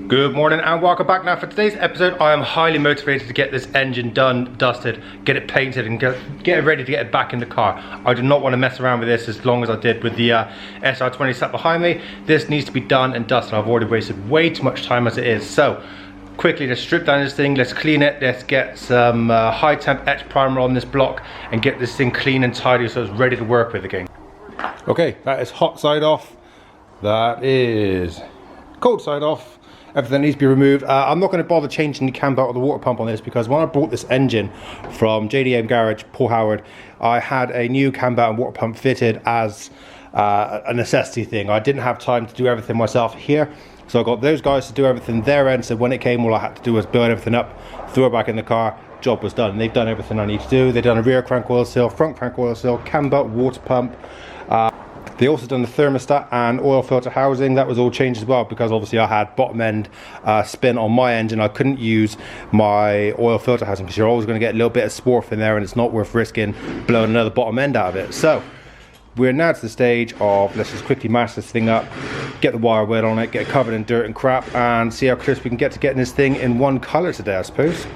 Good morning and welcome back. Now for today's episode, I am highly motivated to get this engine done, dusted, get it painted and get it ready to get it back in the car. I do not want to mess around with this as long as I did with the SR20 sat behind me. This needs to be done and dusted. I've already wasted way too much time as it is. So quickly, let's strip down this thing, let's clean it, let's get some high temp etch primer on this block and get this thing clean and tidy so it's ready to work with again. Okay, that is hot side off. That is cold side off. Everything needs to be removed. I'm not going to bother changing the cam belt or the water pump on this because when I bought this engine from JDM Garage, Paul Howard, I had a new cam belt and water pump fitted as a necessity thing. I didn't have time to do everything myself here, so I got those guys to do everything their end. So when it came, all I had to do was build everything up, throw it back in the car, job was done. And they've done everything I need to do. They've done a rear crank oil seal, front crank oil seal, cam belt, water pump. They also done the thermostat and oil filter housing. That was all changed as well because obviously I had bottom end spin on my engine. I couldn't use my oil filter housing because you're always going to get a little bit of swarf in there and it's not worth risking blowing another bottom end out of it. So we're now to the stage of let's just quickly mash this thing up, get the wire wet on it, get it covered in dirt and crap, and see how close we can get to getting this thing in one color today, I suppose.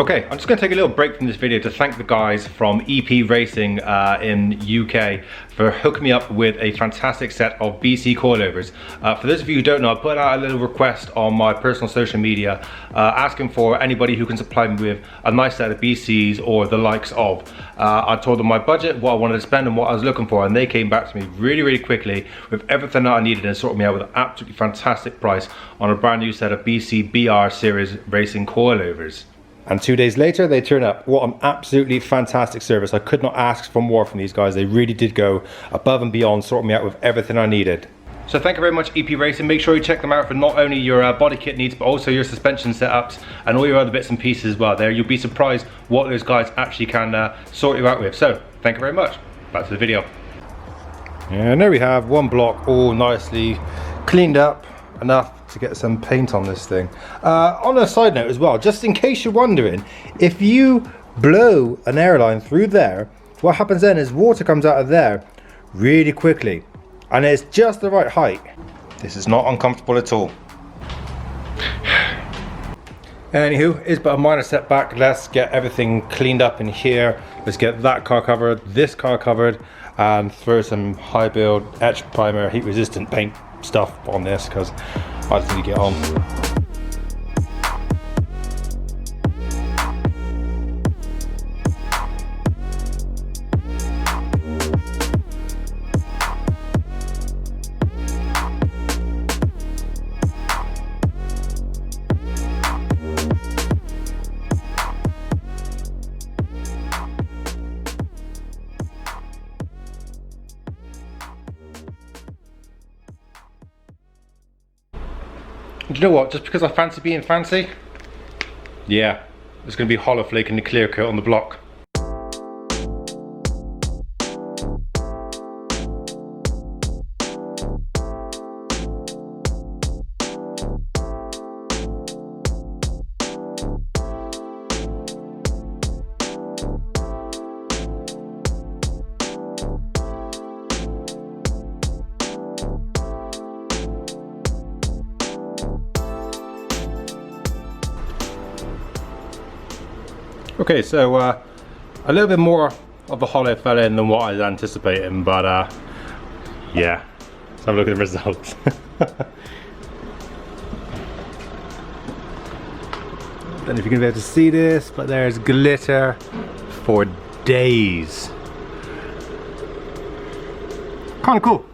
Okay, I'm just going to take a little break from this video to thank the guys from EP Racing in UK for hooking me up with a fantastic set of BC coilovers. For those of you who don't know, I put out a little request on my personal social media asking for anybody who can supply me with a nice set of BCs or the likes of. I told them my budget, what I wanted to spend and what I was looking for, and they came back to me really quickly with everything that I needed and sorted me out with an absolutely fantastic price on a brand new set of BC BR series racing coilovers. And 2 days later, they turn up. What an absolutely fantastic service. I could not ask for more from these guys. They really did go above and beyond, sorting me out with everything I needed. So thank you very much, EP Racing. Make sure you check them out for not only your body kit needs, but also your suspension setups and all your other bits and pieces as well there. You'll be surprised what those guys actually can sort you out with. So thank you very much. Back to the video. And there we have one block all nicely cleaned up, enough to get some paint on this thing. On a side note as well, just in case you're wondering, if you blow an airline through there, what happens then is water comes out of there really quickly and it's just the right height. This is not uncomfortable at all. Anywho, it's but a minor setback. Let's get everything cleaned up in here. Let's get that car covered, this car covered, and throw some high build etch primer heat resistant paint stuff on this because I just need to get on. Do you know what? Just because I fancy being fancy, yeah, there's going to be hollow flake and the clear coat on the block. Okay, so a little bit more of the hollow fell in than what I was anticipating, but yeah, let's have a look at the results. Don't know if you're gonna be able to see this, but there's glitter for days. Kind of cool.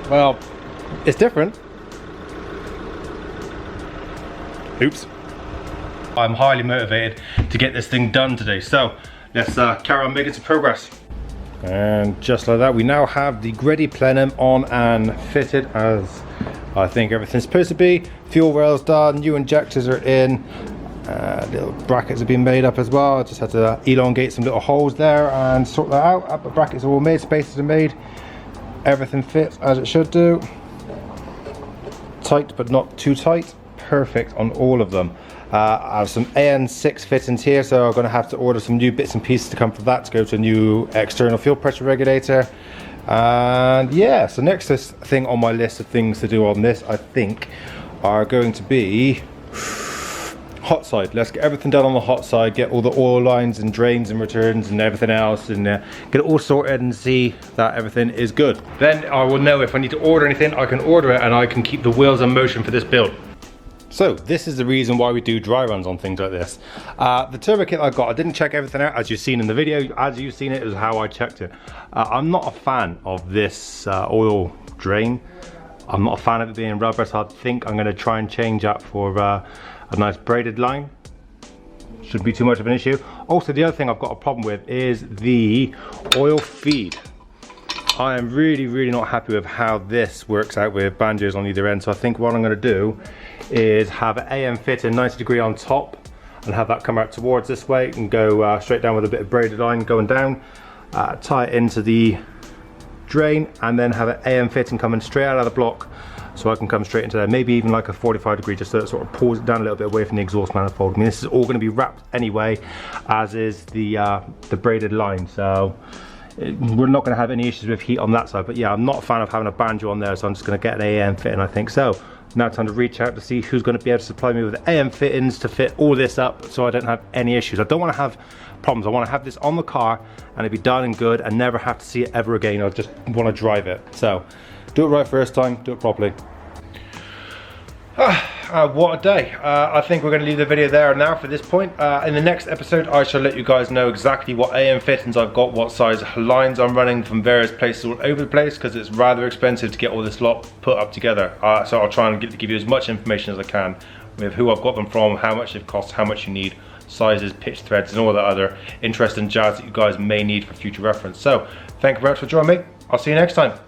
Well, it's different. Oops. I'm highly motivated to get this thing done today, so let's carry on making some progress. And just like that, we now have the Greddy Plenum on and fitted as I think everything's supposed to be. Fuel rails done, new injectors are in, little brackets have been made up as well. I just had to elongate some little holes there and sort that out. The brackets are all made, spaces are made, everything fits as it should do. Tight but not too tight. Perfect on all of them. I have some AN6 fittings here, so I'm going to have to order some new bits and pieces to come from that to go to a new external fuel pressure regulator. And yeah, so next thing on my list of things to do on this, I think, are going to be hot side. Let's get everything done on the hot side, get all the oil lines and drains and returns and everything else, and get it all sorted and see that everything is good. Then I will know if I need to order anything, I can order it and I can keep the wheels in motion for this build. So this is the reason why we do dry runs on things like this. The turbo kit I got, I didn't check everything out as you've seen in the video. As you've seen it is how I checked it. I'm not a fan of this oil drain. I'm not a fan of it being rubber, so I think I'm going to try and change that for a nice braided line. Shouldn't be too much of an issue. Also, the other thing I've got a problem with is the oil feed. I am really not happy with how this works out with banjos on either end, so I think what I'm going to do is have an AM fitting 90 degree on top and have that come out towards this way and go straight down with a bit of braided line going down, tie it into the drain, and then have an AM fitting coming straight out of the block so I can come straight into there, maybe even like a 45 degree, just so it sort of pulls it down a little bit away from the exhaust manifold. I mean, this is all going to be wrapped anyway, as is the braided line, so we're not going to have any issues with heat on that side. But yeah, I'm not a fan of having a banjo on there, so I'm just going to get an AM fitting, I think. So now time to reach out to see who's going to be able to supply me with AM fittings to fit all this up so I don't have any issues. I don't want to have problems. I want to have this on the car and it be done and good and never have to see it ever again. I just want to drive it. So do it right first time, do it properly. What a day. I think we're going to leave the video there now for this point. In the next episode I shall let you guys know exactly what AM fittings I've got, what size lines I'm running from various places all over the place, because it's rather expensive to get all this lot put up together. So I'll try and give you as much information as I can with who I've got them from, how much they've cost, how much you need, sizes, pitch threads and all that other interesting jazz that you guys may need for future reference. So thank you very much for joining me. I'll see you next time.